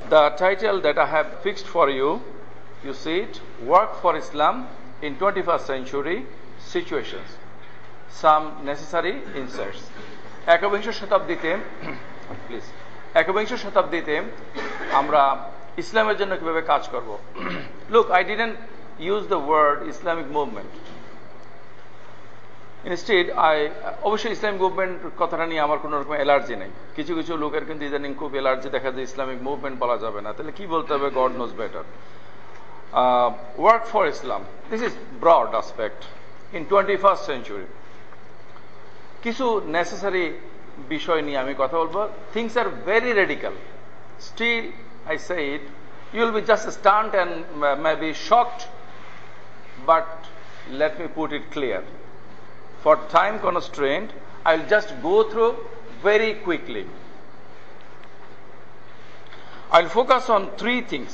The title that I have fixed for you, you see it, Work for Islam in 21st Century Situations. Some necessary insights. একবিংশ শতাব্দীতে please একবিংশ শতাব্দীতে আমরা ইসলামের জন্য কিভাবে কাজ করব। Look, I didn't use the word Islamic movement. Instead, অবশ্যই ইসলামিক মুভমেন্ট কথাটা নিয়ে আমার কোনো রকম অ্যালার্জি নেই। কিছু কিছু লোকের কিন্তু ইদানিং খুব অ্যালার্জি দেখা যায়, ইসলামিক মুভমেন্ট বলা যাবে না, তাহলে কি বলতে হবে? God knows better. Work for Islam, this is broad aspect in 21st century. কিছু নেসেসারি বিষয় নিয়ে আমি কথা বলবো। Things are very radical, still I say it, you will be just stunned and may be shocked, but let me put it clear. For time constraint, I will just go through very quickly. I will focus on three things: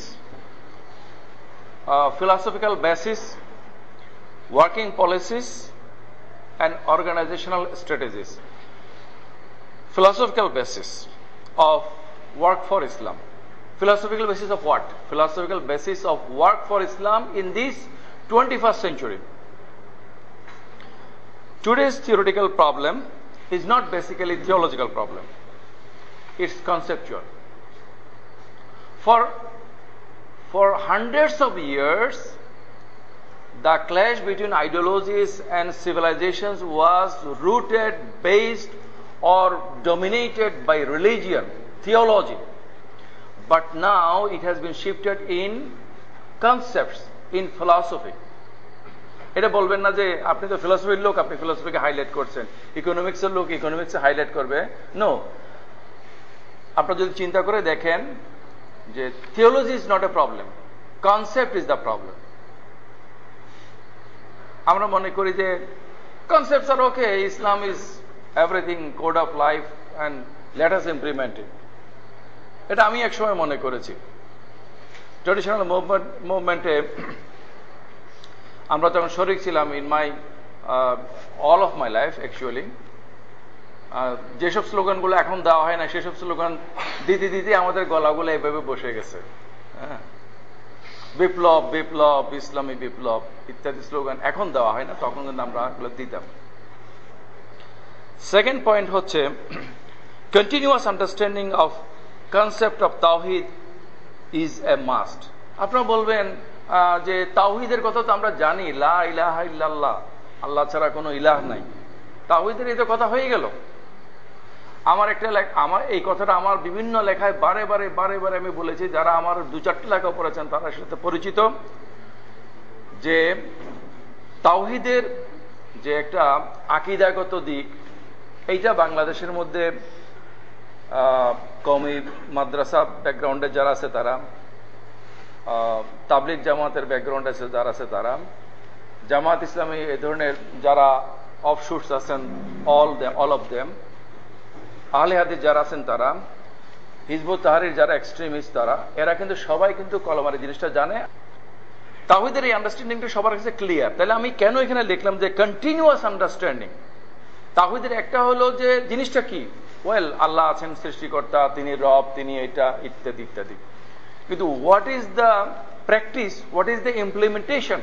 philosophical basis, working policies, and organizational strategies. Philosophical basis of work for Islam. Philosophical basis of what? Philosophical basis of work for Islam in this 21st century. Today's theoretical problem is not basically theological problem. It's conceptual. For hundreds of years, the clash between ideologies and civilizations was rooted, based, or dominated by religion, theology. But now it has been shifted in concepts, in philosophy. এটা বলবেন না যে আপনি তো ফিলসফির লোক, আপনি ফিলসফিকে highlight করছেন, ইকোনমিক্সের লোক ইকোনমিক্সে হাইলাইট করবে। নো, আপনারা যদি চিন্তা করে দেখেন যে theology is not a problem, concept is the problem. আমরা মনে করি যে concepts are okay, Islam is everything, code of life, and let us implement it. এটা আমি একসময় মনে করেছি। ট্রেডিশনাল মুভমেন্টে আমরা তখন শরিক ছিলাম in my all of my life actually. যেসব স্লোগানগুলো এখন দেওয়া হয় না, সেসব স্লোগান দিতে দিতে আমাদের গলাগুলো এভাবে বসে গেছে। হ্যাঁ, বিপ্লব বিপ্লব, ইসলামী বিপ্লব ইত্যাদি স্লোগান এখন দেওয়া হয় না, তখন কিন্তু আমরা এগুলো দিতাম। সেকেন্ড পয়েন্ট হচ্ছে continuous understanding of concept of তাওহীদ ইজ এ মাস্ট। আপনারা বলবেন যে তাওহীদের কথা তো আমরা জানি, লা ইলাহা ইল্লাল্লাহ, আল্লাহ ছাড়া কোনো ইলাহ নাই। তাওহীদের এই তো কথা হয়ে গেল। আমার এই কথাটা আমার বিভিন্ন লেখায় বারে বারে বারে বারে আমি বলেছি, যারা আমার 2-4টা লেখা পড়েছেন তারা সাথে পরিচিত, যে তাওহীদের যে একটা আকীদাগত দিক, এইটা বাংলাদেশের মধ্যে কওমি মাদ্রাসা ব্যাকগ্রাউন্ডে যারা আছে তারা, তাবলিগ জামাতের ব্যাকগ্রাউন্ড আছে যারা আছে তারা, জামাত ইসলামী এই ধরনের যারা অফশুটস আছেন, অল অফ দেম, আহলে হাদিস যারা আছেন তারা, হিজবুত তাহরির যারা এক্সট্রিমিস্ট তারা, এরা কিন্তু সবাই কিন্তু কলমার জিনিসটা জানে। তাওহীদের এই আন্ডারস্ট্যান্ডিংটা সবার কাছে ক্লিয়ার। তাহলে আমি কেন এখানে লিখলাম যে কন্টিনিউয়াস আন্ডারস্ট্যান্ডিং? তাওহীদের একটা হলো যে জিনিসটা কি, ওয়েল আল্লাহ আছেন সৃষ্টিকর্তা, তিনি রব, তিনি এটা ইত্যাদি ইত্যাদি। কিন্তু what is the practice, what is the implementation,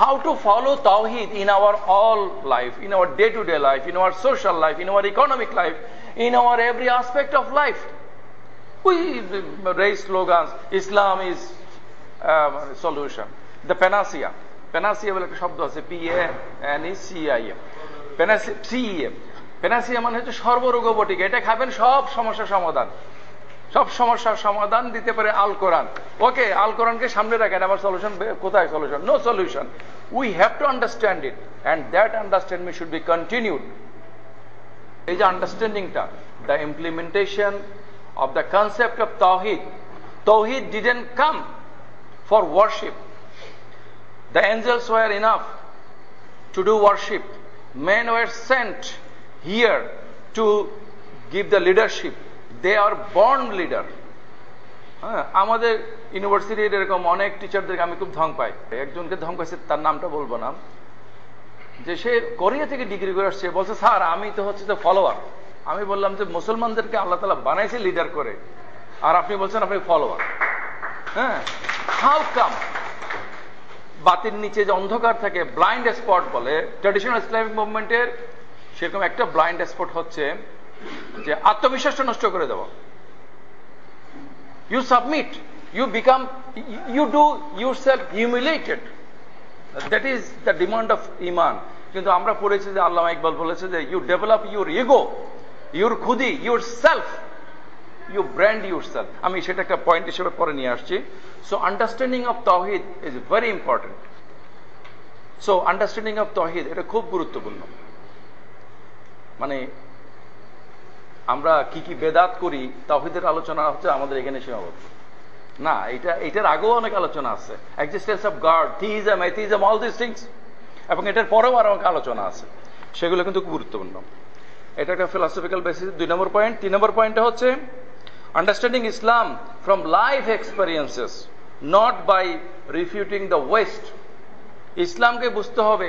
how to follow Tawheed in our all life, in our day-to-day life, in our social life, in our economic life, in our every aspect of life. We raise slogans, Islam is solution, the panacea. Panacea বলে একটা শব্দ আছে, PANECIA, panacea মানে হচ্ছে সর্বরোগবটিকা। এটা খাবেন সব সমস্যার সমাধান, সব সমস্যার সমাধান দিতে পারে আল কোরআন। ওকে, আল কোরআনকে সামনে রাখেন, আবার সলিউশন কোথায়? Solution, no solution. We have to understand it, and that understanding should be continued. এই যে আন্ডারস্ট্যান্ডিংটা, the implementation of the concept of তাওহীদ। Tawheed didn't come for worship. The angels were enough to do worship. Men were sent here to give the leadership. They are born leader. হ্যাঁ, আমাদের ইউনিভার্সিটির এরকম অনেক টিচারদেরকে আমি খুব ঢং পাই। একজনকে ঢং পাইছে, তার নামটা বলবো না, যে সে কোরিয়া থেকে ডিগ্রি করে আসছে, বলছে স্যার আমি তো হচ্ছে ফলোয়ার। আমি বললাম যে মুসলমানদেরকে আল্লাহ তাআলা বানাইছে লিডার করে, আর আপনি বলছেন আপনি ফলোয়ার। হ্যাঁ, হাউ কাম? বাতির নিচে যে অন্ধকার থাকে, ব্লাইন্ড স্পট বলে ট্র্যাডিশনাল ইসলামিক মুভমেন্টের, সেরকম একটা ব্লাইন্ড স্পট হচ্ছে যে আত্মবিশ্বাসটা নষ্ট করে দেওয়া। You submit, you become, you do yourself humiliated, that is the demand of ইমান। কিন্তু আমরা পড়েছি যে আল্লামা ইকবাল বলেছে যে you develop your ego, your খুদি, your self, you brand your self. আমি সেটা একটা পয়েন্ট হিসেবে পরে নিয়ে আসছি। সো আন্ডারস্ট্যান্ডিং অফ তাওহীদ is very important. So understanding of তাওহীদ এটা খুব গুরুত্বপূর্ণ। মানে আমরা কি কি বেদাত করি, তাওহীদের আলোচনা হচ্ছে আমাদের এখানে সীমাবদ্ধ না, এটার আগেও অনেক আলোচনা আছে। Existence of God, theism, atheism, all this things, এবং এটার পরেও আরো অনেক আলোচনা আছে, সেগুলো কিন্তু খুব গুরুত্বপূর্ণ। এটা একটা ফিলসফিক্যাল বেসিস। 2 নম্বর পয়েন্ট। 3 নম্বর পয়েন্টটা হচ্ছে understanding Islam from life experiences, not by refuting the west. ইসলামকে বুঝতে হবে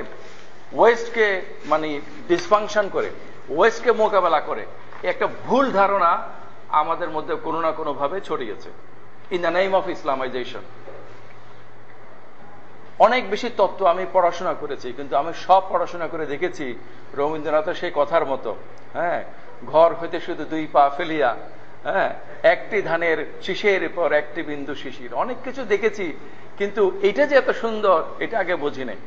ওয়েস্টকে মানে ডিসফাংশন করে, ওয়েস্টকে মোকাবেলা করে। একটা ভুল ধারণা আমাদের মধ্যে কোনো না কোনো ভাবে ছড়িয়েছে in the name of Islamisation. অনেক বেশি তত্ত্ব আমি পড়াশোনা করেছি, কিন্তু আমি সব পড়াশোনা করে দেখেছি রবীন্দ্রনাথের সেই কথার মতো, হ্যাঁ, ঘর হইতে শুধু 2 পা ফেলিয়া, হ্যাঁ, একটি ধানের শীষের পর একটি বিন্দু শিশির। অনেক কিছু দেখেছি, কিন্তু এটা যে এত সুন্দর এটা আগে বুঝি নাই।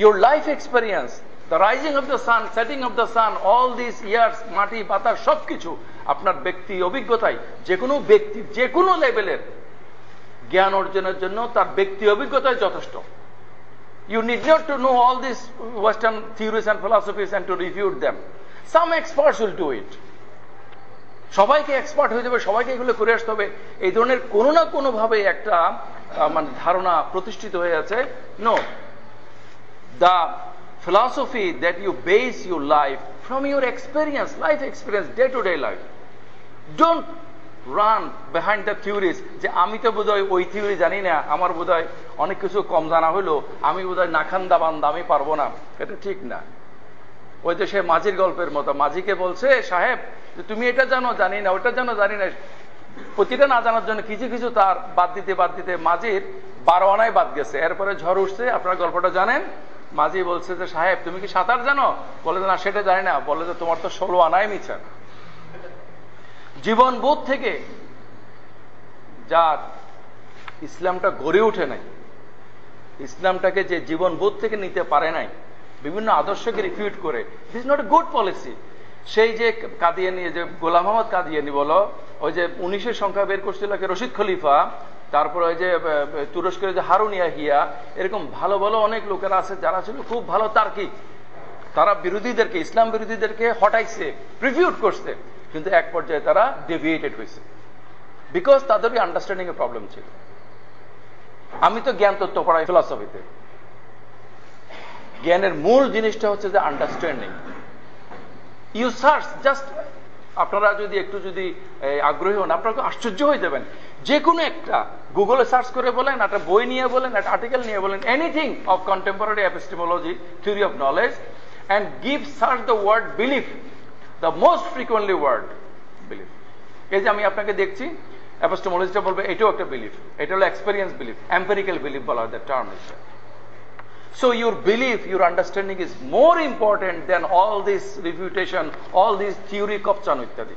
Your life experience, the rising of the sun, setting of the sun, all this years, মাটি পাতা সবকিছু আপনার ব্যক্তি অভিজ্ঞতায়, যে কোনো ব্যক্তির যে কোনো লেভেলের জ্ঞান অর্জনের জন্য তার ব্যক্তি অভিজ্ঞতায় যথেষ্ট। You need not to know all this western theories and philosophies and to refute them. Some experts will do it. সবাইকে এক্সপার্ট হয়ে যাবে, সবাইকে এগুলো করে আসতে হবে, এই ধরনের কোনো না কোনো ভাবে একটা মানে ধারণা প্রতিষ্ঠিত হয়ে আছে। No, the philosophy that you base your life from your experience, life experience, day to day life. Don't run behind the theories যে আমি তো বোধহয় ওই থিওরি জানি না, আমার বোধহয় অনেক কিছু কম জানা হলো, আমি বোধহয় নাখান্দা বান্দা, আমি পারবো না। এটা ঠিক না। ওই যে সে মাঝির গল্পের মতো, মাঝিকে বলছে সাহেব যে তুমি এটা জানো, জানি না, ওটা জানো, জানি না। প্রতিটা না জানার জন্য কিছু কিছু তার বাদ দিতে বাদ দিতে মাঝির 12 আনায় বাদ গেছে। এরপরে ঝড় উঠছে, আপনারা গল্পটা জানেন। মাঝি বলছে যে সাহেব তুমি কি সাঁতার জানো? বলে যে না সেটা জানি না। বলে যে তোমার তো 16 আনায় মিছা। জীবন বোধ থেকে যার ইসলামটা গড়ে ওঠে নাই, ইসলামটাকে যে জীবন বোধ থেকে নিতে পারে নাই, বিভিন্ন আদর্শকে রিফিউট করে, this is not a good policy. সেই যে কাদিয়ানি, যে গোলাম মোহাম্মদ কাদিয়ানি বলো, ওই যে 19-এর সংখ্যা বের করছিল রশিদ খলিফা, তারপরে ওই যে তুরস্কের যে হারুন ইয়াহিয়া, এরকম ভালো ভালো অনেক লোকেরা আছে যারা ছিল খুব ভালো তার্কিক। তারা বিরোধীদেরকে, ইসলাম বিরোধীদেরকে হটাইছে, রিফিউট করছে, কিন্তু এক পর্যায়ে তারা ডেভিয়েটেড হয়েছে, বিকজ তাদের আন্ডারস্ট্যান্ডিং এর প্রবলেম ছিল। আমি তো জ্ঞান তত্ত্ব পড়াই ফিলসফিতে। জ্ঞানের মূল জিনিসটা হচ্ছে যে আন্ডারস্ট্যান্ডিং। ইউ সার্চ, জাস্ট আপনারা যদি একটু যদি আগ্রহী হন, আপনারা আশ্চর্য হয়ে যাবেন। যে কোনো একটা গুগলে সার্চ করে বলেন, একটা বই নিয়ে বলেন, একটা আর্টিকেল নিয়ে বলেন, anything of contemporary epistemology, theory of knowledge, and give search the word belief, the most frequently word belief. এই যে আমি আপনাকে দেখছি, এপিস্টেমোলজিটা বলবে এটাও একটা বিলিফ, এটা হলো এক্সপেরিয়েন্স বিলিফ, এম্পেরিক্যাল বিলিফ বলা হয়, the term is. So your belief, your understanding is more important than all this refutation, all these theory kopchano ityadi.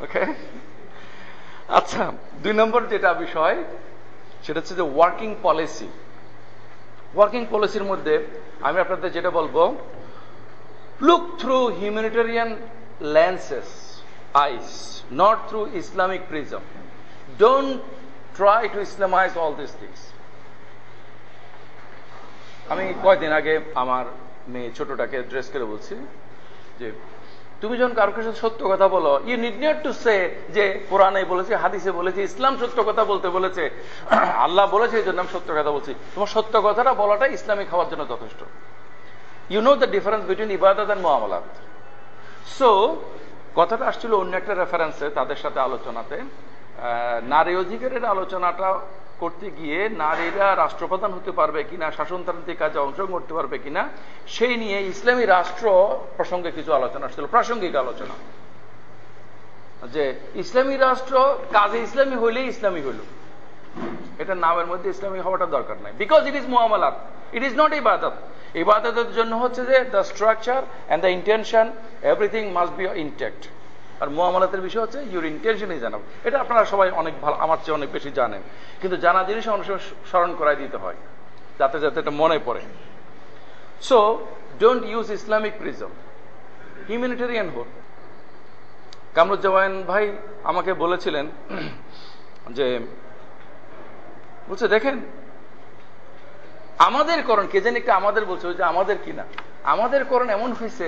Okay? আচ্ছা, 2 নম্বর যেটা বিষয় সেটা হচ্ছে যে ওয়ার্কিং পলিসি। ওয়ার্কিং পলিসির মধ্যে আমি আপনাদের যেটা বলবো, look through humanitarian lenses, eyes, not through Islamic prism. Don't try to Islamize all these things. আমি কয়েকদিন আগে আমার মেয়ে ছোটটাকে ড্রেস করে বলছি যে তুমি যখন কারোর কাছে সত্য কথা বলো, you need not to say যে কোরআনে বলেছে, হাদিসে বলেছে, ইসলাম সত্য কথা বলতে বলেছে, আল্লাহ বলেছে, এই জন্য আমি সত্য কথা বলছি। তোমার সত্য কথাটা বলাটা ইসলামিক হওয়ার জন্য যথেষ্ট। You know the difference between ইবাদত এন্ড মুআমালাত। সো কথাটা আসছিল অন্য একটা রেফারেন্সে, তাদের সাথে আলোচনাতে নারী অধিকারের আলোচনাটা করতে গিয়ে নারীরা রাষ্ট্রপ্রধান হতে পারবে কিনা, শাসনতান্ত্রিক কাজে অংশগ্রহণ করতে পারবে কিনা, সেই নিয়ে ইসলামী রাষ্ট্র প্রসঙ্গে কিছু আলোচনা আসছিল, প্রাসঙ্গিক আলোচনা। যে ইসলামী রাষ্ট্র কাজে ইসলামী হইলেই ইসলামী হইল, এটা নামের মধ্যে ইসলামী হওয়াটা দরকার নাই, বিকজ ইট ইজ মুআমালাত, ইট ইজ নট ইবাদত। ইবাদতের জন্য হচ্ছে যে the structure and the intention, everything must be intact. আর মুআমালাতের বিষয় হচ্ছে ইউর ইন্টেনশন ইজ এনাফ। এটা আপনারা সবাই অনেক ভালো, আমার চেয়ে অনেক বেশি জানেন, কিন্তু জানা জিনিস অনেক সময় স্মরণ করাই দিতে হয় যাতে যাতে এটা মনে পড়ে। So don't use Islamic prism, humanitarian হোক। কামরুজ্জামান ভাই আমাকে বলেছিলেন যে, বলছে দেখেন আমাদের করণ, কে জানি একটা আমাদের বলছে, যে আমাদের কিনা, আমাদের করণ এমন হয়েছে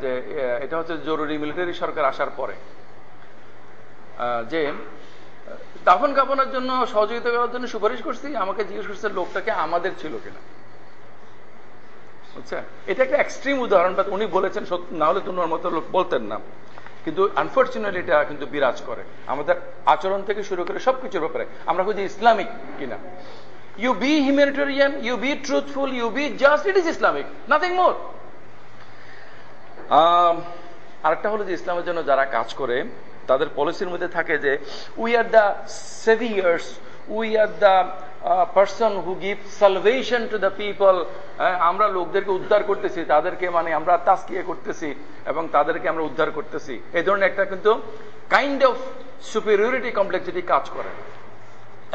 যে এটা হচ্ছে জরুরি মিলিটারি সরকার আসার পরে, যে দাফন কাফনের জন্য সহযোগিতা করার জন্য সুপারিশ করছি, আমাকে জিজ্ঞেস করছে লোকটাকে আমাদের ছিল কিনা। বুঝছেন, এটা একটা এক্সট্রিম উদাহরণ, বা উনি বলেছেন, না হলে তোমার মতো লোক বলতেন না, কিন্তু আনফর্চুনেটলি এটা কিন্তু বিরাজ করে আমাদের আচরণ থেকে শুরু করে সবকিছুর ব্যাপারে। আমরা খুঁজি ইসলামিক কিনা। You be humanitarian, you be truthful, you be just, it is Islamic, nothing more. আরেকটা হলো যে ইসলামের জন্য যারা কাজ করে তাদের পলিসির মধ্যে থাকে যে we are the saviours, we are the person who give salvation to the people. আমরা লোকদেরকে উদ্ধার করতেছি, তাদেরকে মানে আমরা তাসকিয়া করতেছি এবং তাদেরকে আমরা উদ্ধার করতেছি। এই ধরনের একটা কিন্তু কাইন্ড অফ সুপিরিয়রিটি কমপ্লেক্সিটি কাজ করে,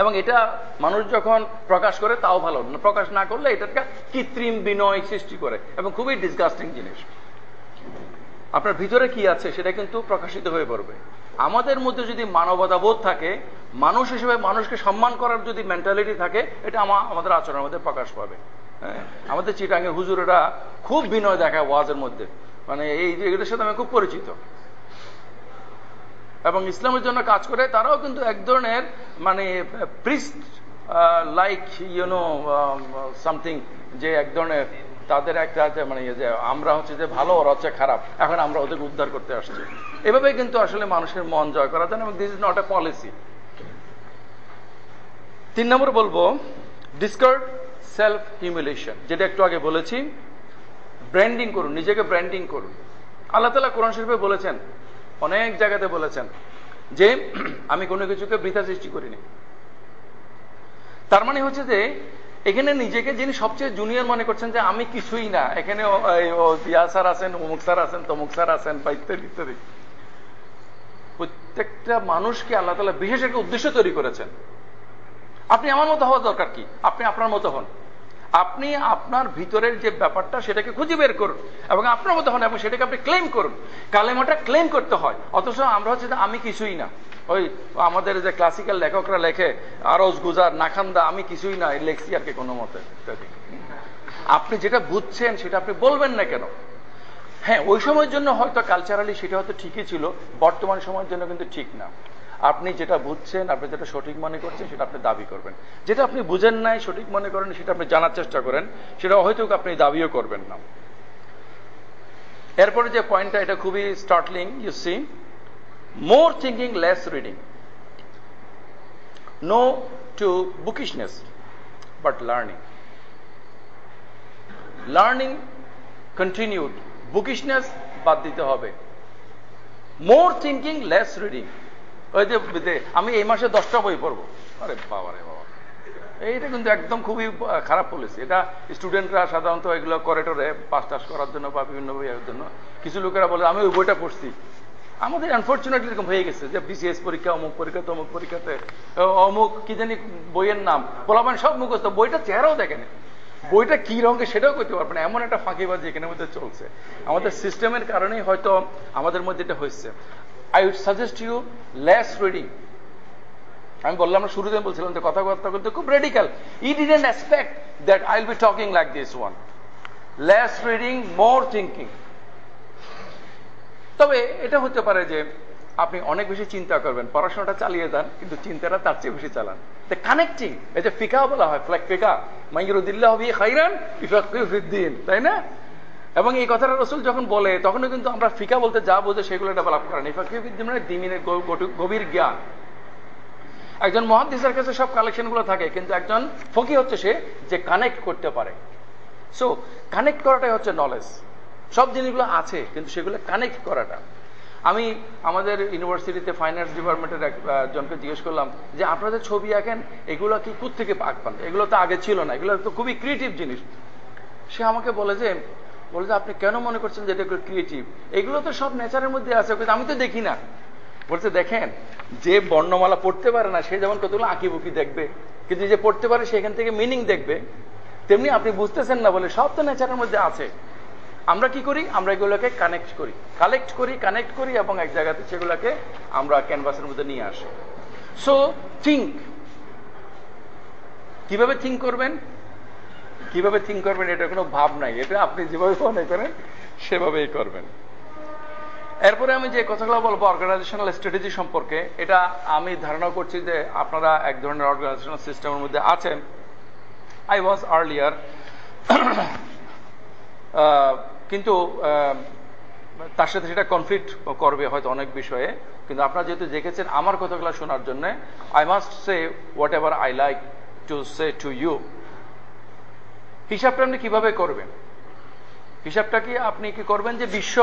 এবং এটা মানুষ যখন প্রকাশ করে তাও ভালো, প্রকাশ না করলে এটা একটা কৃত্রিম বিনয় সৃষ্টি করে এবং খুবই ডিসগাস্টিং জিনিস। আপনার ভিতরে কি আছে সেটা কিন্তু প্রকাশিত হয়ে পড়বে। আমাদের মধ্যে যদি মানবতা বোধ থাকে, মানুষ হিসেবে মানুষকে সম্মান করার যদি মেন্টালিটি থাকে, এটা আমাদের আচরণের মধ্যে প্রকাশ পাবে। হ্যাঁ, আমাদের চিটাঙ্গের হুজুরেরা খুব বিনয় দেখায় ওয়াজের মধ্যে, মানে এই এটার সাথে আমি খুব পরিচিত, এবং ইসলামের জন্য কাজ করে। তারাও কিন্তু এক ধরনের মানে প্রিস্ট লাইক ইউনো সামথিং, যে এক ধরনের তাদের একটা মানে যে আমরা হচ্ছে যে ভালো, ওরা হচ্ছে খারাপ, এখন আমরা ওদেরকে উদ্ধার করতে আসছি। এভাবে কিন্তু আসলে মানুষের মন জয় করা যায় না, এবং this is not A policy. 3 নম্বর বলবো ডিসকার্ড সেলফ হিউমিলেশন, যেটা একটু আগে বলেছি। ব্র্যান্ডিং করুন, নিজেকে ব্র্যান্ডিং করুন। আল্লাহ তাআলা কোরআন শরীফে বলেছেন, অনেক জায়গাতে বলেছেন যে আমি কোনো কিছুকে বৃথা সৃষ্টি করিনি। তার মানে হচ্ছে যে এখানে নিজেকে যিনি সবচেয়ে জুনিয়র মনে করছেন যে আমি কিছুই না, এখানে দিয়া স্যার আছেন, অমুক স্যার আছেন, তমুক স্যার আছেন, বা ইত্যাদি ইত্যাদি। প্রত্যেকটা মানুষকে আল্লাহ তাআলা বিশেষ একটা উদ্দেশ্য তৈরি করেছেন। আপনি আমার মতো হওয়া দরকার কি? আপনি আপনার মতো হন। আপনি আপনার ভিতরের যে ব্যাপারটা সেটাকে খুঁজে বের করুন এবং আপনার মতো হন, এবং সেটাকে আপনি ক্লেম করুন। কালেমাটা ক্লেম করতে হয়। অথচ আমরা হচ্ছে আমি কিছুই না, ওই আমাদের যে ক্লাসিক্যাল লেখকরা লেখে আরজ গুজার নাখান্দা, আমি কিছুই না, লেখছি আর কি কোনো মতে। আপনি যেটা বুঝছেন সেটা আপনি বলবেন না কেন? হ্যাঁ, ওই সময়ের জন্য হয়তো কালচারালি সেটা হয়তো ঠিকই ছিল, বর্তমান সময়ের জন্য কিন্তু ঠিক না। আপনি যেটা বুঝছেন, আপনি যেটা সঠিক মনে করছেন সেটা আপনি দাবি করবেন। যেটা আপনি বুঝেন নাই, সঠিক মনে করেন, সেটা আপনি জানার চেষ্টা করেন, সেটা হয়তো আপনি দাবিও করবেন না। এরপরে যে পয়েন্টটা, এটা খুবই startling. You see, more thinking, less reading. No to bookishness but learning. Learning continued, bookishness বাদ দিতে হবে। More thinking, less reading. ওই যে আমি এই মাসে 10টা বই পড়বো, আরে বাবা রে বাবা, এইটা কিন্তু একদম খুবই খারাপ পলিসি। এটা স্টুডেন্টরা সাধারণত এগুলো করেটরে পাস টাস করার জন্য বা বিভিন্ন বইয়ের জন্য, কিছু লোকেরা বলে আমি ওই বইটা পড়ছি। আমাদের আনফর্চুনেটলি এরকম হয়ে গেছে যে বিসিএস পরীক্ষা, অমুক পরীক্ষা, তমুক পরীক্ষাতে অমুক কি জানি বইয়ের নাম, পোলাপান সব মুখস্থ, বইটা চেহারাও দেখেন, বইটা কি রঙে সেটাও করতে পারবে না। এমন একটা ফাঁকিবাজি এখানের মধ্যে চলছে। আমাদের সিস্টেমের কারণেই হয়তো আমাদের মধ্যে এটা হয়েছে। I would suggest you less reading. আমি বললাম, আমরা শুরুতে বলছিলাম যে কথাবার্তা বলতে খুব radical. He didn't expect that I'll be talking like this one. Less reading, more thinking. তবে এটা হতে পারে যে আপনি অনেক বেশি চিন্তা করবেন, পড়াশোনাটা চালিয়ে যান, কিন্তু চিন্তাটা তার চেয়ে বেশি চালান। দ্য কানেক্টিং, এই যে ফিকা বলা হয়, ফিকা মাইয়ুরিদিল্লাহু বিহি খাইরান ইউফাক্কিহু ফিদ্দীন, তাই না? এবং এই কথাটা রাসূল যখন বলে, তখনও কিন্তু আমরা ফিকা বলতে যা বোঝে সেগুলো ডেভেলপ করেন। ইফাক্কিহু ফিদ্দীন মানে দ্বীনের গভীর জ্ঞান। একজন মুহাদ্দিসের কাছে সব কালেকশনগুলো থাকে, কিন্তু একজন ফকি হচ্ছে সে যে কানেক্ট করতে পারে। সো কানেক্ট করাটাই হচ্ছে নলেজ। সব জিনিসগুলো আছে, কিন্তু সেগুলো কানেক্ট করাটা। আমি আমাদের ইউনিভার্সিটিতে ফাইন আর্টস ডিপার্টমেন্টের একজনকে জিজ্ঞেস করলাম যে আপনাদের ছবি আঁকেন, এগুলো কি কোত্থেকে আঁকবেন? এগুলো তো আগে ছিল না, এগুলো তো খুবই ক্রিয়েটিভ জিনিস। সে আমাকে বলে যে আপনি কেন মনে করছেন যে এটা ক্রিয়েটিভ? এগুলো তো সব নেচারের মধ্যে আছে, কিন্তু আমি তো দেখি না। বলছে দেখেন, যে বর্ণমালা পড়তে পারে না সে যেমন কতগুলো আঁকিবুকি দেখবে, কিন্তু যে পড়তে পারে সেখান থেকে মিনিং দেখবে। তেমনি আপনি বুঝতেছেন না বলে সব তো নেচারের মধ্যে আছে। আমরা কি করি? আমরা এগুলোকে কানেক্ট করি এবং এক জায়গাতে সেগুলোকে আমরা ক্যানভাসের মধ্যে নিয়ে আসি। সো থিঙ্ক, কিভাবে থিঙ্ক করবেন এটা কোনো ভাব নাই, এটা আপনি যেভাবে মনে করেন সেভাবেই করবেন। এরপরে আমি যে কথাগুলো বলবো অর্গানাইজেশনাল স্ট্র্যাটেজি সম্পর্কে, এটা আমি ধারণা করছি যে আপনারা এক ধরনের অর্গানাইজেশনাল সিস্টেমের মধ্যে আছেন। আই ওয়াজ আর্লিয়ার, কিন্তু তার সাথে সেটা কনফ্লিক্ট করবে হয়তো অনেক বিষয়ে। কিন্তু আপনারা যেহেতু দেখেছেন আমার কথাগুলো শোনার জন্য, I must say whatever I like to say to you. হিসাবটা আপনি কিভাবে করবেন? হিসাবটা কি আপনি কি করবেন যে বিশ্ব,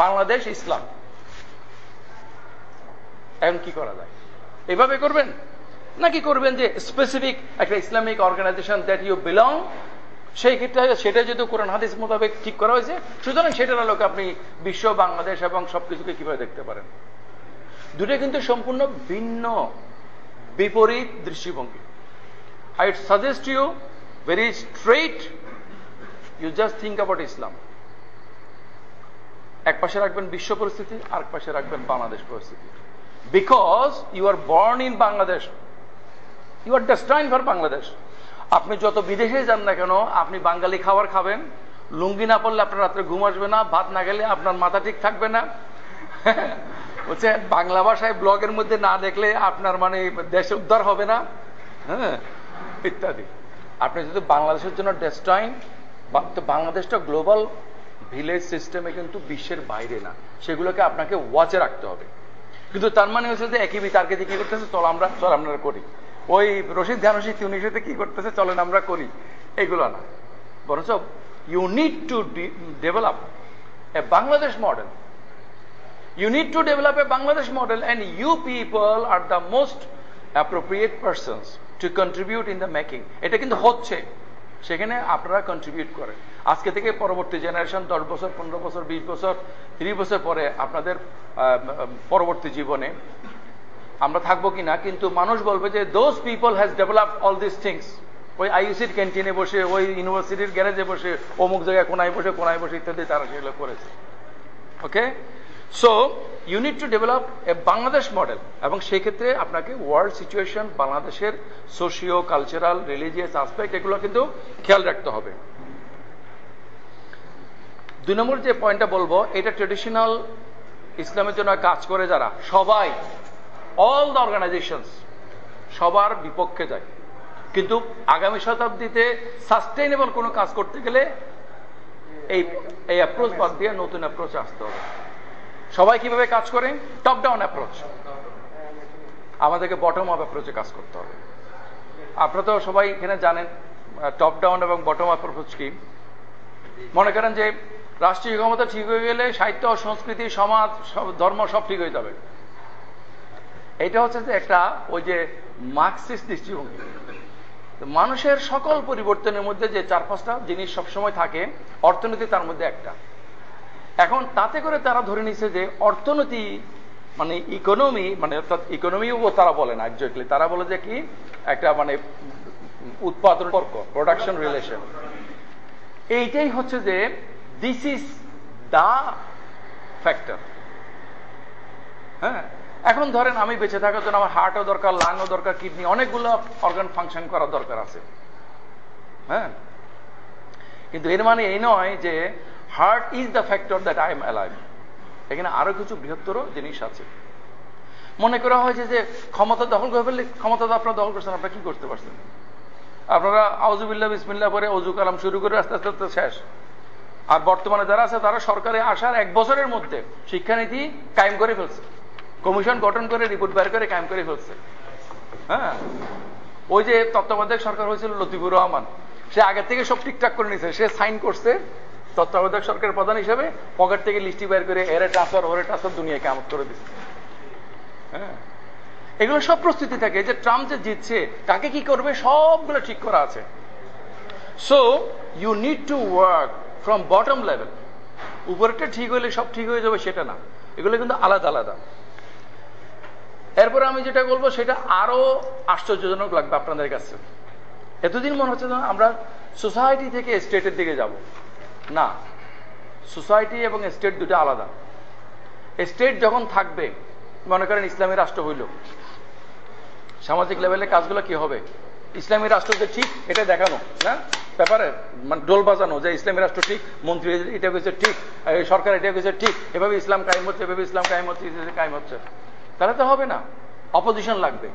বাংলাদেশ, ইসলাম, এখন কি করা যায় এভাবে করবেন, নাকি করবেন যে স্পেসিফিক একটা Islamic organization that you belong, সেই ক্ষেত্রে সেটা যেহেতু কোরআন হাদিস মোতাবেক ঠিক করা হয়েছে, সুতরাং সেটার আলোকে আপনি বিশ্ব, বাংলাদেশ এবং সবকিছুকে কিভাবে দেখতে পারেন। দুটো কিন্তু সম্পূর্ণ ভিন্ন, বিপরীত দৃষ্টিভঙ্গি। I suggest you very straight, you just think about Islam. এক পাশে রাখবেন বিশ্ব পরিস্থিতি, আর এক পাশে রাখবেন বাংলাদেশ পরিস্থিতি। Because you are born in Bangladesh, you are destined for Bangladesh. আপনি যত বিদেশে যান না কেন, আপনি বাঙালি খাবার খাবেন, লুঙ্গি না পড়লে আপনার রাত্রে ঘুম আসবে না, ভাত না গেলে আপনার মাথা ঠিক থাকবে না, হচ্ছে বাংলা ভাষায় ব্লগের মধ্যে না দেখলে আপনার মানে দেশ উদ্ধার হবে না, হ্যাঁ, ইত্যাদি। আপনি যদি বাংলাদেশের জন্য ডেস্টাইন, তো বাংলাদেশটা গ্লোবাল ভিলেজ সিস্টেমে কিন্তু বিশ্বের বাইরে না, সেগুলোকে আপনাকে ওয়াচে রাখতে হবে। কিন্তু তার মানে হচ্ছে যে একই বিতার্কে কি করতেছে, চল আমরা করি, ওই রশিদ ধানসি তিউনির সাথে কি করতেছে, চলেন আমরা করি, এগুলো না। বরঞ্চ you need to develop a Bangladesh model, you need to develop a Bangladesh model, and you people are the most appropriate persons to contribute in the making. এটা কিন্তু হচ্ছে, সেখানে আপনারা কন্ট্রিবিউট করেন। আজকে থেকে পরবর্তী জেনারেশন 10 বছর, 15 বছর, 20 বছর, 30 বছর পরে আপনাদের পরবর্তী জীবনে আমরা থাকবো কিনা, কিন্তু মানুষ বলবে যে those people has developed all these things. ওই আইইউসির ক্যান্টিনে বসে, ওই ইউনিভার্সিটির গ্যারেজে বসে, অমুক জায়গায় কোনায় বসে ইত্যাদি তারা সেগুলো করেছে। Okay, so you need to develop a Bangladesh model, এবং সেই ক্ষেত্রে আপনাকে ওয়ার্ল্ড সিচুয়েশন, বাংলাদেশের সোশিও কালচারাল, রিলিজিয়াস আসপেক্ট, এগুলো কিন্তু খেয়াল রাখতে হবে। 2 নম্বর যে পয়েন্টটা বলবো, এটা ট্রেডিশনাল ইসলামের জন্য কাজ করে যারা, সবাই, অল দ্য অর্গানাইজেশনস সবার বিপক্ষে যায়। কিন্তু আগামী শতাব্দীতে সাস্টেইনেবল কোনো কাজ করতে গেলে এই অ্যাপ্রোচ বাদ দিয়ে নতুন অ্যাপ্রোচ আসতে হবে। সবাই কিভাবে কাজ করে? Top down approach. আমাদেরকে বটম আপ অ্যাপ্রোচে কাজ করতে হবে। আপনারা তো সবাই এখানে জানেন টপ ডাউন এবং বটম আপ অ্যাপ্রোচ কি। মনে করেন যে রাষ্ট্রীয় ক্ষমতা ঠিক হয়ে গেলে সাহিত্য, সংস্কৃতি, সমাজ, ধর্ম সব ঠিক হয়ে যাবে। এটা হচ্ছে যে একটা ওই যে মার্কসিস্ট দৃষ্টিভঙ্গি। মানুষের সকল পরিবর্তনের মধ্যে যে 4-5টা জিনিস সবসময় থাকে, অর্থনীতি তার মধ্যে একটা। এখন তাতে করে তারা ধরে নিছে যে অর্থনীতি মানে ইকোনমি, মানে অর্থাৎ ইকোনমিও তারা বলে না একজাক্টলি, তারা বলে যে কি একটা মানে উৎপাদন সম্পর্ক, প্রোডাকশন রিলেশন। এইটাই হচ্ছে যে দিস ইজ দা ফ্যাক্টর। হ্যাঁ, এখন ধরেন আমি বেঁচে থাকার জন্য আমার হার্টও দরকার, লাংও দরকার, কিডনি, অনেকগুলো অর্গান ফাংশন করার দরকার আছে। হ্যাঁ, কিন্তু এর মানে এই নয় যে heart is the factor that I am alive. এখানে আরো কিছু বৃহত্তর জিনিস আছে। মনে করা হয়েছে যে ক্ষমতা দখল করে ফেললে, ক্ষমতা তো আপনারা দখল করছেন, আপনারা কি করতে পারছেন? আপনারা আউযুবিল্লাহ বিসমিল্লাহ পরে অজু কালাম শুরু করে আস্তে আস্তে শেষ। আর বর্তমানে যারা আছে তারা সরকারে আসার 1 বছরের মধ্যে শিক্ষানীতি কায়েম করে ফেলছে, কমিশন গঠন করে রিপোর্ট বের করে কায়েম করে ফেলছে। হ্যাঁ, ওই যে তত্ত্বাবধায়ক সরকার হয়েছিল লতিফুর রহমান, সে আগে থেকে সব ঠিকঠাক করে নিছে, সে সাইন করছে, তত্ত্বাবধায়ক সরকারের প্রধান হিসেবে পকেট থেকে লিস্টি বের করে এরে ট্রান্সফার ওরে ট্রান্সফার দুনিয়া কেমন করে দিচ্ছে। হ্যাঁ, এগুলো সব প্রস্তুতি থাকে যে ট্রাম্প যে জিতছে কাকে কি করবে সবগুলো ঠিক করা আছে। So you need to work from bottom level. উপরেরটা ঠিক হইলে সব ঠিক হয়ে যাবে সেটা না, এগুলো কিন্তু আলাদা আলাদা। এরপরে আমি যেটা বলবো সেটা আরো আশ্চর্যজনক লাগবে আপনাদের কাছে। এতদিন মনে হচ্ছে না আমরা সোসাইটি থেকে স্টেটের দিকে যাব, না, সোসাইটি এবং স্টেট দুটো আলাদা। স্টেট যখন থাকবে, মনে করেন ইসলামী রাষ্ট্র হইল, সামাজিক লেভেলে কাজগুলো কি হবে? ইসলামী রাষ্ট্র যে ঠিক এটা দেখানো, না ব্যাপারে মানে ডোল বাজানো যে ইসলামী রাষ্ট্র ঠিক, মন্ত্রী এটা কইছে ঠিক, সরকার এটা কইছে ঠিক, এভাবে ইসলাম কায়েম হচ্ছে, এভাবে ইসলাম কায়েম হচ্ছে, কায়েম হচ্ছে, তাহলে তো হবে না। অপোজিশন লাগবে,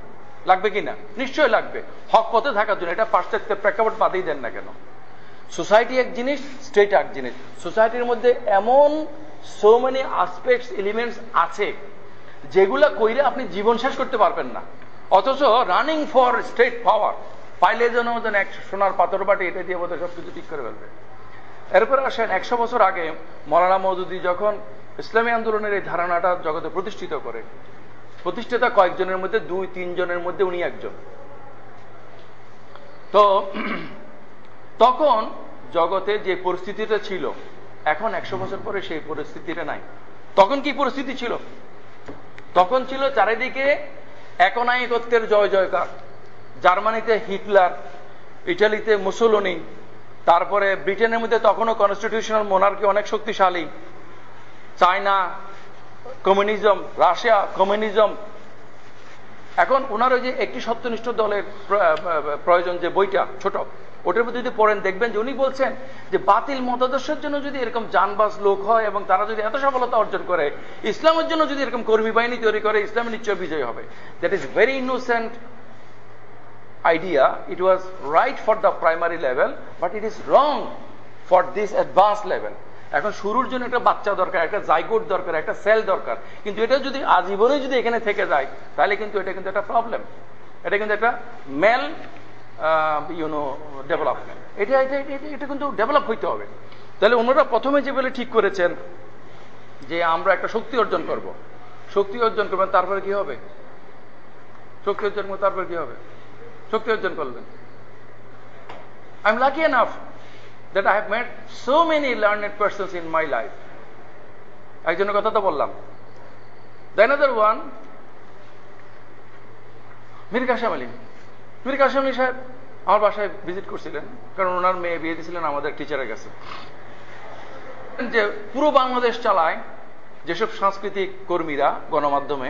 লাগবে কি না? নিশ্চয়ই লাগবে, হক পথে থাকার জন্য। এটা পাশ্চাত্যের প্রেক্ষাপট বাদেই দেন না কেন। সোসাইটি এক জিনিস, স্টেট এক জিনিস। সোসাইটির মধ্যে এমন সো মেনি আসপেক্টস এলিমেন্টস আছে যেগুলা কইরে আপনি জীবন শেষ করতে পারবেন না। অথচ রানিং ফর স্টেট পাওয়ার পাইলে যেন এক সোনার পাথর বাটি এটা দিয়ে বোধহয় সবকিছু ঠিক করে ফেলবে। এরপরে আসেন 100 বছর আগে মৌলানা মওদুদী যখন ইসলামী আন্দোলনের এই ধারণাটা জগতে প্রতিষ্ঠিত করে, প্রতিষ্ঠাতা কয়েকজনের মধ্যে 2-3 জনের মধ্যে উনি একজন। তো তখন জগতে যে পরিস্থিতিটা ছিল, এখন 100 বছর পরে সেই পরিস্থিতিটা নাই। তখন কি পরিস্থিতি ছিল? তখন ছিল চারিদিকে একনায়কত্বের জয় জয়কার। জার্মানিতে হিটলার, ইটালিতে মুসোলিনি, তারপরে ব্রিটেনের মধ্যে তখনও কনস্টিটিউশনাল মোনার্কি অনেক শক্তিশালী, চায়না কমিউনিজম, রাশিয়া কমিউনিজম। এখন ওনার ওই যে একটি সত্যনিষ্ঠ দলের প্রয়োজন যে বইটা ছোট, ওটার মধ্যে যদি পড়েন দেখবেন যে উনি বলছেন যে বাতিল মতাদর্শের জন্য যদি এরকম জানবাজ লোক হয় এবং তারা যদি এত সফলতা অর্জন করে, ইসলামের জন্য যদি এরকম কর্মী বাহিনী তৈরি করে, ইসলাম নিশ্চয় বিজয় হবে। That is very innocent idea. It was right for the primary level, but it is wrong for this advanced level. এখন শুরুর জন্য একটা বাচ্চা দরকার, একটা জাইগোট দরকার, একটা সেল দরকার। কিন্তু এটা যদি আজীবনে যদি এখানে থেকে যায় তাহলে কিন্তু এটা কিন্তু একটা প্রবলেম, এটা কিন্তু একটা মেল ডেভেলপমেন্ট। এটা এটা এটা কিন্তু ডেভেলপ হইতে হবে। তাহলে ওনারা প্রথমে যে বলে ঠিক করেছেন যে আমরা একটা শক্তি অর্জন করব, শক্তি অর্জন করবেন, তারপরে কি হবে? শক্তি অর্জন করবেন, তারপরে কি হবে? শক্তি অর্জন করবেন। I am lucky enough that I have met so many learned persons in my life. একজনের কথা তো বললাম। The another one, Mir Kasem Ali. Mir Kasem Ali সাহেব আমার বাসায় ভিজিট করছিলেন, কারণ ওনার মেয়ে বিয়ে দিয়েছিলেন আমাদের টিচারের কাছে। যে পুরো বাংলাদেশ চালায় যেসব সাংস্কৃতিক কর্মীরা গণমাধ্যমে,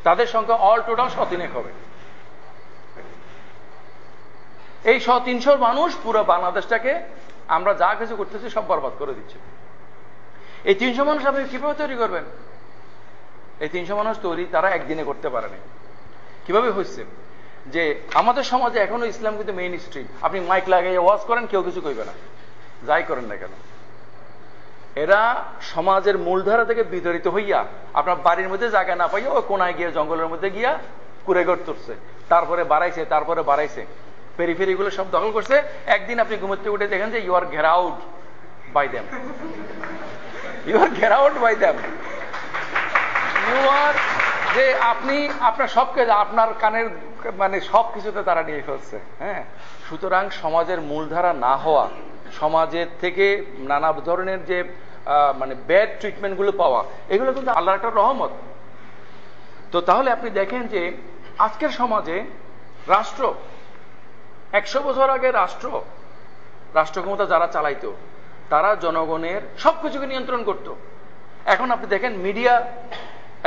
তাদের সংখ্যা অল টোটাল 103 হবে। এই 100-300 মানুষ পুরো বাংলাদেশটাকে আমরা যা কিছু করতেছি সব বরবাদ করে দিচ্ছে। এই 300 মানুষ আপনি কিভাবে তৈরি করবেন? এই 300 মানুষ তৈরি তারা একদিনে করতে পারেনি। কিভাবে হচ্ছে? যে আমাদের সমাজে এখনো ইসলাম কিন্তু মেইন স্ট্রিম। আপনি মাইক লাগিয়ে ওয়াজ করেন, কেউ কিছু কইবে না, যাই করেন না কেন। এরা সমাজের মূলধারা থেকে বিতাড়িত হইয়া আপনার বাড়ির মধ্যে জায়গা না পাইয়া ও কোনায় গিয়ে জঙ্গলের মধ্যে গিয়া কুড়েঘর তুলছে, তারপরে বাড়াইছে, তারপরে বাড়াইছে, পেরিফেরি গুলো সব দখল করছে। একদিন আপনি ঘুমোতে উঠে দেখেন যে ইউ আর ঘের out by them, you are ঘের out by them, you are যে আপনি আপনার সবকে আপনার কানের মানে সবকিছুতে তারা নিয়ে ফেলছে। হ্যাঁ, সুতরাং সমাজের মূলধারা না হওয়া, সমাজের থেকে নানা ধরনের যে মানে ব্যাড ট্রিটমেন্ট গুলো পাওয়া, এগুলো কিন্তু আল্লাহর একটা রহমত। তো তাহলে আপনি দেখেন যে আজকের সমাজে রাষ্ট্র, 100 বছর আগে রাষ্ট্র ক্ষমতা যারা চালাইতো তারা জনগণের সবকিছুকে নিয়ন্ত্রণ করত। এখন আপনি দেখেন মিডিয়া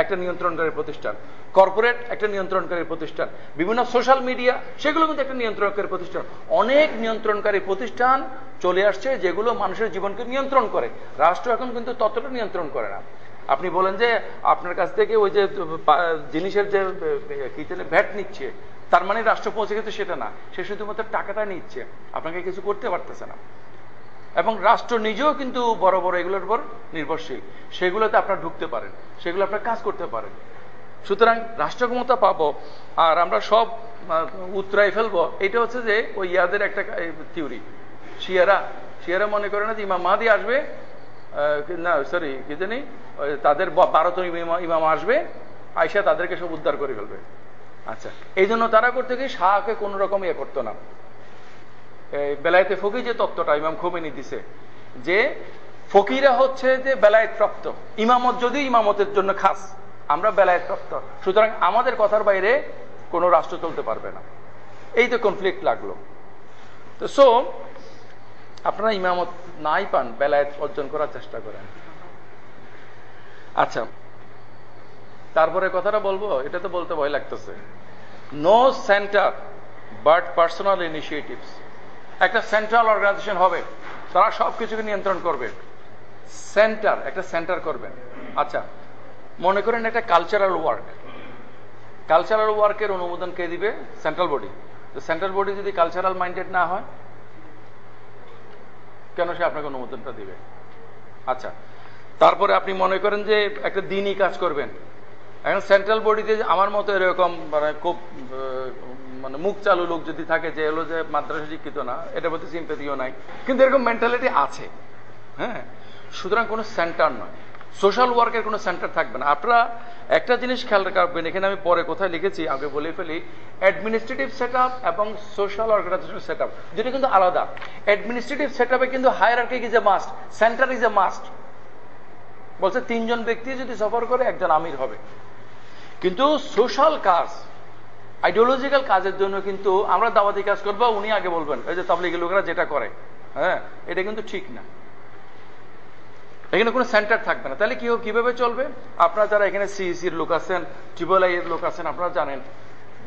একটা নিয়ন্ত্রণকারী প্রতিষ্ঠান, কর্পোরেট একটা নিয়ন্ত্রণকারী প্রতিষ্ঠান, বিভিন্ন সোশ্যাল মিডিয়া সেগুলো কিন্তু একটা নিয়ন্ত্রণকারী প্রতিষ্ঠান। অনেক নিয়ন্ত্রণকারী প্রতিষ্ঠান চলে আসছে যেগুলো মানুষের জীবনকে নিয়ন্ত্রণ করে। রাষ্ট্র এখন কিন্তু ততটা নিয়ন্ত্রণ করে না। আপনি বলেন যে আপনার কাছ থেকে ওই যে জিনিসের যে কি ভ্যাট নিচ্ছে, তার মানে রাষ্ট্র পৌঁছে গেছে সেটা না, সে শুধুমাত্র টাকাটা নিচ্ছে, আপনাকে কিছু করতে পারতেছে না। এবং রাষ্ট্র নিজেও কিন্তু বড় বড় এগুলোর উপর নির্ভরশীল, সেগুলোতে আপনারা ঢুকতে পারেন, সেগুলো আপনারা কাজ করতে পারেন। সুতরাং রাষ্ট্র ক্ষমতা পাবো আর আমরা সব উতরাই ফেলবো, এটা হচ্ছে যে ওই ইয়াদের একটা থিওরি। শিয়ারা শিয়ারা মনে করে না যে ইমাম মাহদি আসবে, না সরি কি জানি, তাদের 12 ইমাম আসবে, আয়সা তাদেরকে সব উদ্ধার করে ফেলবে। আচ্ছা, এই জন্য তারা করতে গিয়ে শাহকে কোন রকম ইয়ে করতো না। বেলায়েতে ফকি যে তত্ত্বটা ইমাম খোমেনি দিছে, যে ফকিরা হচ্ছে যে বেলায়েত প্রাপ্ত, ইমামত যদি ইমামতের জন্য খাস, আমরা বেলায়েত প্রাপ্ত, সুতরাং আমাদের কথার বাইরে কোনো রাষ্ট্র চলতে পারবে না। এই তো কনফ্লিক্ট লাগলো। তো সো আপনারা ইমামত নাই পান, বেলায়েত অর্জন করার চেষ্টা করেন। আচ্ছা, তারপরে কথাটা বলবো, এটা তো বলতে ভয় লাগতেছে। No center but personal initiatives. একটা সেন্ট্রাল অর্গানাইজেশন হবে, তারা সবকিছুকে নিয়ন্ত্রণ করবে। সেন্টার, একটা সেন্টার করবেন। আচ্ছা, মনে করেন একটা কালচারাল ওয়ার্ক, কালচারাল ওয়ার্কের অনুমোদন কে দিবে? Central body. তো সেন্ট্রাল বডি যদি কালচারাল মাইন্ডেড না হয়, কেন সে আপনাকে অনুমোদনটা দিবে? আচ্ছা, তারপরে আপনি মনে করেন যে একটা দিনই কাজ করবেন, এখন সেন্ট্রাল বডিতে আমার মতো এরকম মানে খুব মানে মুখ চালু লোক যদি থাকে, যে হলো যে মাদ্রাসা শিক্ষিত না, এটা বলতে সিম্পেথিও নাই, কিন্তু এরকম মেন্টালিটি আছে, হ্যাঁ, সুতরাং কোনো সেন্টার নয়, সোশ্যাল ওয়ার্কের কোনো সেন্টার থাকবে না। আপনারা একটা জিনিস খেয়াল রাখবেন, এখানে আমি পরে কোথায় লিখেছি আগে বলে ফেলি, অ্যাডমিনিস্ট্রেটিভ সেট আপ এবং সোশ্যাল অর্গানাইজেশন সেট আপ যেটা কিন্তু আলাদা। অ্যাডমিনিস্ট্রেটিভ সেট আপে কিন্তু hierarchy is a must, centre is a must. বলছে 3 জন ব্যক্তি যদি সফর করে একজন আমির হবে, কিন্তু সোশ্যাল কাজ, আইডিওলজিক্যাল কাজের জন্য কিন্তু আমরা দাওয়াতি কাজ করবো, উনি আগে বলবেন, এই যে তাবলিগি লোকেরা যেটা করে, হ্যাঁ, এটা কিন্তু ঠিক না। এখানে কোনো সেন্টার থাকবে না। তাহলে কিভাবে চলবে? আপনারা যারা এখানে সিইসির লোক আছেন, TII এর লোক আছেন, আপনারা জানেন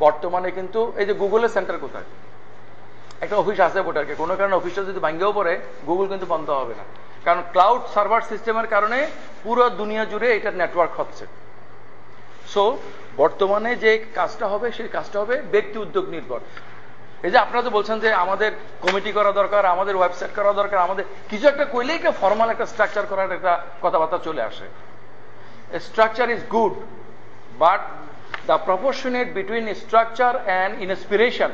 বর্তমানে কিন্তু এই যে গুগলের সেন্টার কোথায়? একটা অফিস আছে ভোটারকে, কোনো কারণে অফিসটা যদি ভাঙ্গেও পড়ে, গুগল কিন্তু বন্ধ হবে না, কারণ ক্লাউড সার্ভার সিস্টেমের কারণে পুরো দুনিয়া জুড়ে এটার নেটওয়ার্ক হচ্ছে। সো বর্তমানে যে কাজটা হবে, সেই কাজটা হবে ব্যক্তি উদ্যোগ নির্ভর। এই যে আপনারা তো বলছেন যে আমাদের কমিটি করা দরকার, আমাদের ওয়েবসাইট করা দরকার, আমাদের কিছু একটা করলেই একটা ফর্মাল একটা স্ট্রাকচার করার একটা কথাবার্তা চলে আসে। Structure is good, but the proportionate between structure and inspiration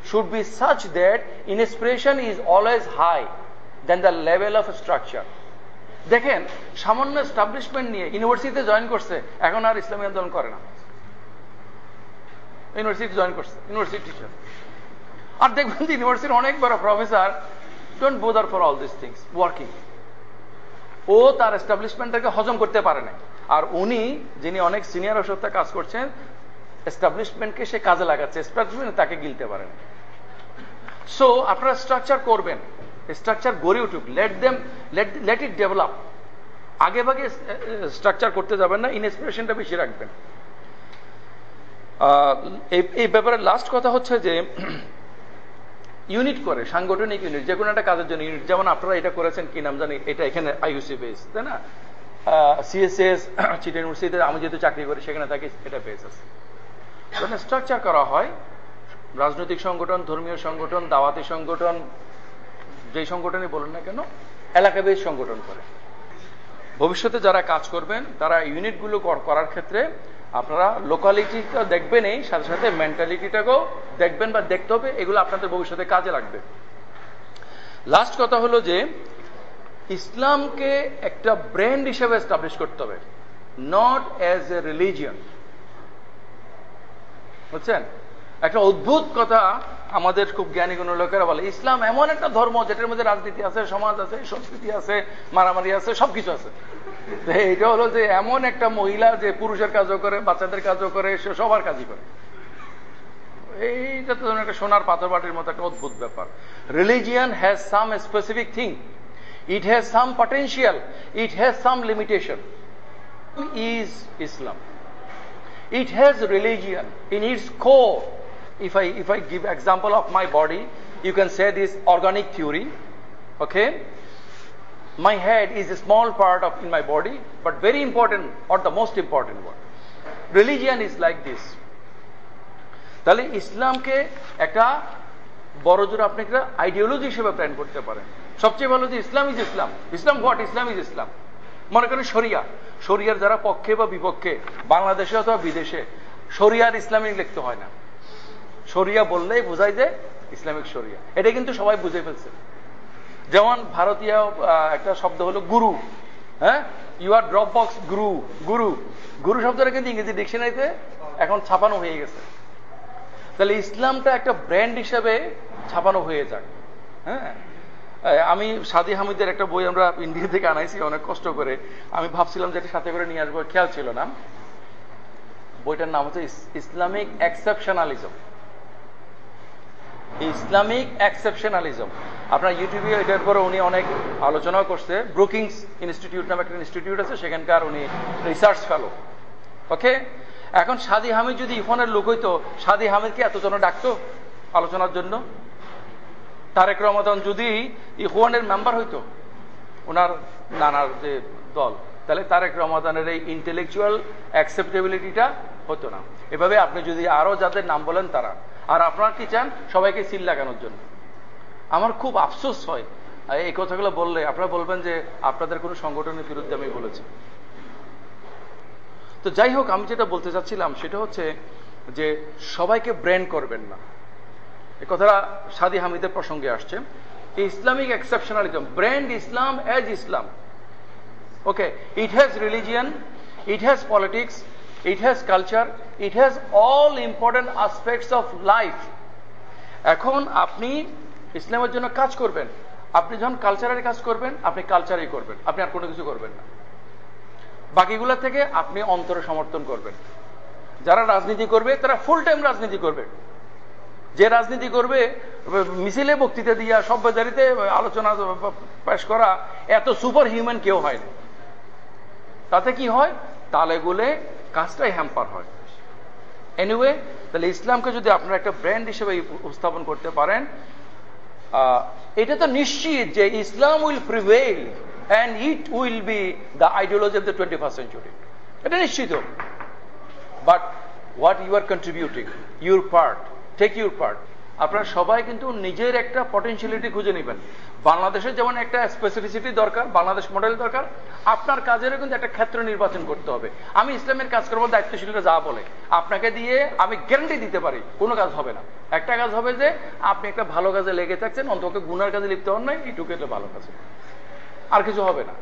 should be such that inspiration is always high than the level of structure. দেখেন, সামান্য এস্টাবলিশমেন্ট নিয়ে ইউনিভার্সিটিতে জয়েন করছে, এখন আর ইসলামী আন্দোলন করে না, ইউনিভার্সিটি জয়েন করছে, ইউনিভার্সিটি টিচার। আর দেখবেন যে ইউনিভার্সিটির অনেক বড় professor don't bother for all this things working. ও তার এস্টাবলিশমেন্টটাকে হজম করতে পারে না, আর উনি যিনি অনেক সিনিয়র অবস্থাতে কাজ করছেন, এস্টাবলিশমেন্টকে সে কাজে লাগাচ্ছে, এস্টাবলিশমেন্ট তাকে গিলতে পারে না। সো আপনারা স্ট্রাকচার করবেন, স্ট্রাকচার গড়ে উঠুক, লেট ইট ডেভেলপ। আগে ভাগে স্ট্রাকচার করতে যাবেন না, ইনস্পিরেশনটা বেশি রাখবেন। এই ব্যাপারে লাস্ট কথা হচ্ছে যে ইউনিট করে, সাংগঠনিক ইউনিট, যে কোনো একটা কাজের জন্য ইউনিট, যেমন আপনারা এটা করেছেন, কি নাম জানি, এটা এখানে IUC বেস, তাই না? CSS চিটা ইউনিভার্সিটিতে আমি যেহেতু চাকরি করি, সেখানে থাকি, এটা বেস আছে। যখন স্ট্রাকচার করা হয়, রাজনৈতিক সংগঠন, ধর্মীয় সংগঠন, দাওয়াতি সংগঠন, যেই সংগঠনই বলুন না কেন, এলাকা বেস সংগঠন করে। ভবিষ্যতে যারা কাজ করবেন, তারা ইউনিটগুলো করার ক্ষেত্রে আপনারা লোকালিটিটা দেখবেনই, সাথে সাথে মেন্টালিটিটাকেও দেখবেন বা দেখতে হবে, এগুলো আপনাদের ভবিষ্যতে কাজে লাগবে। লাস্ট কথা হলো যে ইসলামকে একটা ব্র্যান্ড হিসেবে এস্টাবলিশ করতে হবে, নট অ্যাজ এ রিলিজিয়ন। বুঝছেন? একটা অদ্ভুত কথা আমাদের খুব জ্ঞানী গুণ লোকেরা বলে, ইসলাম এমন একটা ধর্ম যেটার মধ্যে রাজনীতি আছে, সমাজ আছে, সংস্কৃতি আছে, মারামারি আছে, সবকিছু আছে। এটা হলো যে এমন একটা মহিলা যে পুরুষের কাজও করে, বাচ্চাদের কাজও করে, সে সবার কাজই করে। এইটা তো একটা সোনার পাথর বাটির মতো একটা অদ্ভুত ব্যাপার। Religion has some specific thing, it has some potential, it has some limitation. Is Islam, it has religion in its core. If I give example of my body, you can say this organic theory, okay? My head is a small part of in my body, but very important, or the most important one. Religion is like this. তাহলে ইসলামকে একটা বড় জোর আপনি একটা ideology হিসেবে plan করতে পারেন। সবচেয়ে ভালো যে Islam is Islam, Islam what, Islam is Islam. মনে করেন শরিয়ার যারা পক্ষে বা বিপক্ষে, বাংলাদেশে অথবা বিদেশে, শরিয়ার ইসলামিক লিখতে হয় না, শরিয়া বললেই বোঝায় যে ইসলামিক শরিয়া। এটা কিন্তু সবাই বুঝে ফেলছে। যেমন ভারতীয় একটা শব্দ হলো গুরু, হ্যাঁ, ইউর ড্রপ বক্স গুরু, গুরু গুরু শব্দটা কিন্তু ইংরেজি ডিকশনারিতে এখন ছাপানো হয়ে গেছে। তাহলে ইসলামটা একটা ব্র্যান্ড হিসেবে ছাপানো হয়ে যাক। হ্যাঁ, আমি সাদি হামিদের একটা বই আমরা ইন্ডিয়া থেকে আনাইছি অনেক কষ্ট করে, আমি ভাবছিলাম যে এটা সাথে করে নিয়ে আসবো, খেয়াল ছিল না। বইটার নাম হচ্ছে ইসলামিক এক্সেপশনালিজম। ইসলামিক এক্সেপশনালিজম, আপনার ইউটিউবে এটার পরে উনি অনেক আলোচনাও করছে। ব্রুকিংস ইনস্টিটিউট নামে একটা ইনস্টিটিউট আছে, সেখানকার উনি রিসার্চ ফেলো। ওকে, এখন সাদি হামিদ যদি ইফনের লোক হইতো, সাদি হামিদকে এতজন ডাকতো আলোচনার জন্য? তারেক রহমান যদি ইখওয়ানের মেম্বার হইতো, ওনার নানার যে দল, তাহলে তারেক রহমানের এই ইন্টেলেকচুয়াল অ্যাকসেপ্টেবিলিটিটা হতো না। এভাবে আপনি যদি আরো যাদের নাম বলেন তারা, আর আপনারা কি চান? সবাইকে সিল লাগানোর জন্য। আমার খুব আফসোস হয় এই কথাগুলো বললে, আপনারা বলবেন যে আপনাদের কোনো সংগঠনের বিরুদ্ধে আমি বলেছি। তো যাই হোক, আমি যেটা বলতে চাচ্ছিলাম সেটা হচ্ছে যে সবাইকে ব্র্যান্ড করবেন না। এই কথাটা সাদি হামিদের প্রসঙ্গে আসছে। Islamic exceptionalism, brand Islam as Islam. Okay, it has religion, it has politics, it has culture, it has all important aspects of life. এখন আপনি ইসলামের জন্য কাজ করবেন, আপনি যখন কালচারের কাজ করবেন, আপনি কালচারই করবেন, আপনি আর কোনো কিছু করবেন না। বাকিগুলো থেকে আপনি অন্তরে সমর্থন করবেন। যারা রাজনীতি করবে তারা ফুল টাইম রাজনীতি করবে। যে রাজনীতি করবে মিছিলে বক্তৃতা দিয়া সভ্যজারিতে আলোচনা পেশ করা, এত সুপার হিউম্যান কেউ হয় না। তাতে কি হয়? তালে গুলে কাজটাই হ্যাম্পার হয়। এনিওয়ে, তাহলে ইসলামকে যদি আপনারা একটা ব্র্যান্ড হিসেবে উপস্থাপন করতে পারেন, এটা তো নিশ্চিত যে Islam will prevail and it will be the ideology of the 21st century. এটা নিশ্চিত। But what you are contributing, your part, take your part. আপনারা সবাই কিন্তু নিজের একটা পটেনশিয়ালিটি খুঁজে নেবেন। বাংলাদেশের যেমন একটা স্পেসিফিসিটি দরকার, বাংলাদেশ মডেল দরকার, আপনার কাজেরও কিন্তু একটা ক্ষেত্র নির্বাচন করতে হবে। আমি ইসলামের কাজ করবো, দায়িত্বশীলরা যা বলে আপনাকে দিয়ে আমি গ্যারান্টি দিতে পারি কোনো কাজ হবে না। একটা কাজ হবে যে আপনি একটা ভালো কাজে লেগে থাকছেন, অন্তত গুনার কাজে লিপ্ত হন নাই, এইটুকু একটা ভালো কাজ, আর কিছু হবে না।